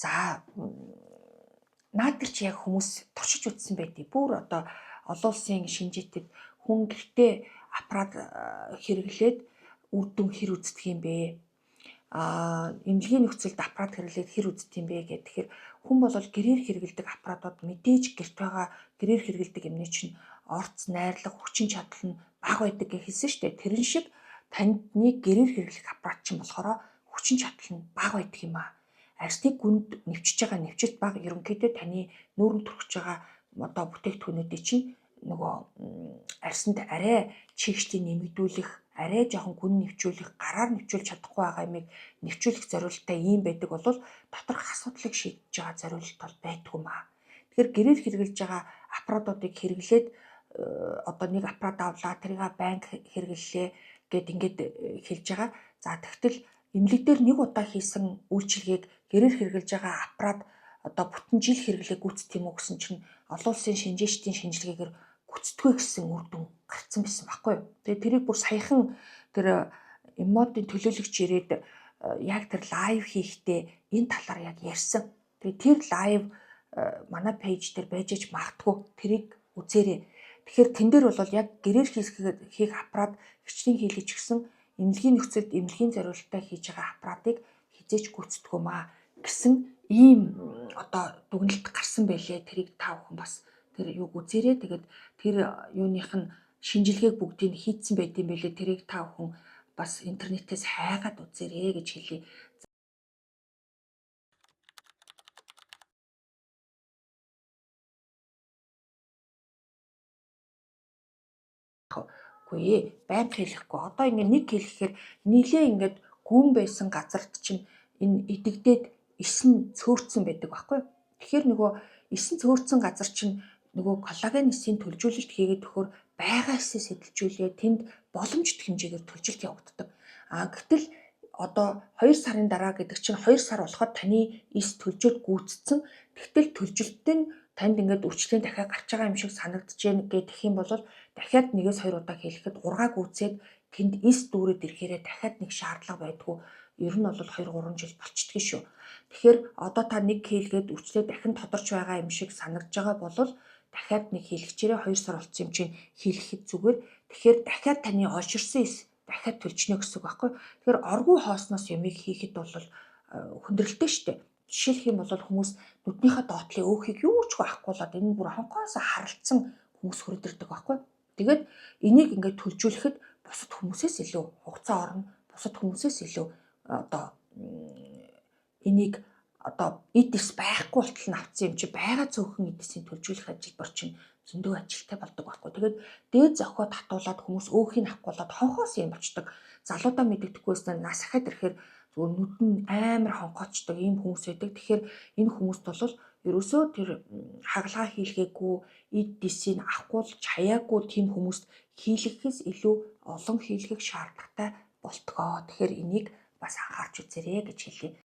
За наад тэр чи яг хүмүүс туршиж үзсэн байдгийг бүр одоо олон улсын шинжээтэд хүн гэртээ аппарат хэрэглээд үр дүн хэр үздэг юм бэ? Эмнэлгийн нөхцөлд аппарат хэрэглээд хэр үздэг юм бэ гэх. Тэгэхээр хүн бол гэрээр хэрэглэдэг аппаратууд мэдээж гэрт байгаа гэрээр хэрэглэдэг юмны чинь орц, найрлага, хүчин чадал нь бага байдаг гэж хэлсэн шүү дээ. Тэрэн шиг таны гэрээр хэрэглэх аппарат чинь болохоор хүчин чадал нь бага байдаг юм аа. Арсны гүнд нэвчиж байгаа нэвчилт бага ерөнхийдөө таны нүүрэн төрөж байгаа одоо бүтээгдэхүүнүүдийн чинь нөгөө арсанд арай чигштэй нэмэгдүүлэх, арай жоохон гүн нэвчүүлэх, гараар нэвчүүлж чадахгүй байгаа юмыг нэвчүүлэх зорилттой ийм байдаг бол доторх асуудлыг шийдэж байгаа зорилт бол байдгүй маа. Тэгэхээр гэрээр хэрэглэж байгаа аппаратуудыг хэрэглээд одоо нэг аппарат авлаа, тэрийг банк хэрэглэлээ гэд ингээд хэлж байгаа. За тэгтэл эмнэлэг дээр нэг удаа хийсэн үйлчилгээг гэрээр хэрэглэж байгаа аппарат одоо бүтэн жил хэрэглээ гүйцэтгэх юм уу гэсэн чинь олон улсын шинжээчдийн шинжилгээгээр гүйцэтгэв гэсэн үр дүн гарцсан байсан байхгүй юу. Тэгээ тэрийг бүр саяхан тэр эмодын төлөөлөгч ирээд яг тэр лайв хийхдээ энэ талаар яг ярьсан. Тэгээ тэр лайв манай пэйж дээр байж аж магадгүй тэрийг үзээрэй. Тэгэхээр тэн дээр бол яг гэрээр хийх аппарат хичнээн хийлгэж гисэн эмнэлгийн нөхцөлд эмнэлгийн зорилттой хийж байгаа аппаратыг хизээч гүйцэтгэв маа гэсэн ийм одоо дүгнэлт гарсан байлээ. Тэрийг та бүхэн бас тэр юуг үзээрэй. Тэгээд тэр юуных нь шинжилгээг бүгдийг хийцэн байт юм байлээ. Тэрийг та бүхэн бас интернетээс хайгаад үзээрэй гэж хэлье. Үгүй байнга хэлэхгүй. Одоо ингэ нэг хэлэхээр нийлээ ингээд гүн байсан газарт чинь энэ идэгдээд эс нь цөөрцөн байдаг байхгүй юу? Тэгэхээр нөгөө эс нь цөөрцөн газар чинь нөгөө коллаген эсийн төлжүүлэлт хийгээд өгөхөөр байгаа эсээ сэтэлжүүлээ тэнд боломжит хэмжээгээр төлжилт явагддаг. Гэтэл одоо 2 сарын дараа гэдэг чинь 2 сар болоход таны эс төлжөөд гүйцэтгэсэн. Тэгтэл төлжилттэй нь танд ингээд үрчлэн дахиад гарч байгаа юм шиг санагдаж байна гэх юм бол дахиад 1-2 удаа хийлгэхэд 6 гүйцээд тэнд эс дүүрээд ирэхээрээ дахиад нэг шаардлага байдгүй. Ер нь бол 2-3 жил болчдөг шүү. Тэгэхээр одоо та нэг хийлгээд үрчлээ дахин тодорч байгаа юм шиг санагдж байгаа бол дахиад нэг хийлгэчээрээ 2 сар болсон юм чинь хийлгэхэд зүгээр. Тэгэхээр дахиад таны олширсан эс дахиад төлжнө гэсэн үг байхгүй. Тэгэхээр оргуу хоосноос юмыг хийхэд бол хүндрэлтэй шүү дээ. Жишээлх юм бол хүмүүс нүднийхээ доотлын өөхийг юу ч байхгүй болоод энэ бүр хонхоос харалцсан хүмүүс хүрдэрдэг байхгүй. Тэгээд энийг ингээд төлжүүлэхэд бусад хүмүүсээс илүү хугацаа орно. Бусад хүмүүсээс илүү одоо энийг одоо эдис байхгүй болтол нь авцсан юм чи байгаа цөөхөн эдисийн төлжүүлэх ажилбар чинь зөндөө ажилтай болдог байхгүй. Тэгээд дээд зохио татуулаад хүмүүс өөхийг авахгүй болоод хонхоос юм болчдөг. Залуудаа мэддэхгүйс нас ахаад ирэхээр зүгээр нүд нь амар хонхоочдөг ийм хүмүүс байдаг. Тэгэхээр энэ хүмүүст бол ерөөсөө тэр хагалгаа хийлгээгүй эдисийг авахгүй чаяагүй тийм хүмүүст хийлгэхээс илүү олон хийлгэх шаардлагатай болтгоо. Тэгэхээр энийг бас анхаарч үзээрэй гэж хэлье.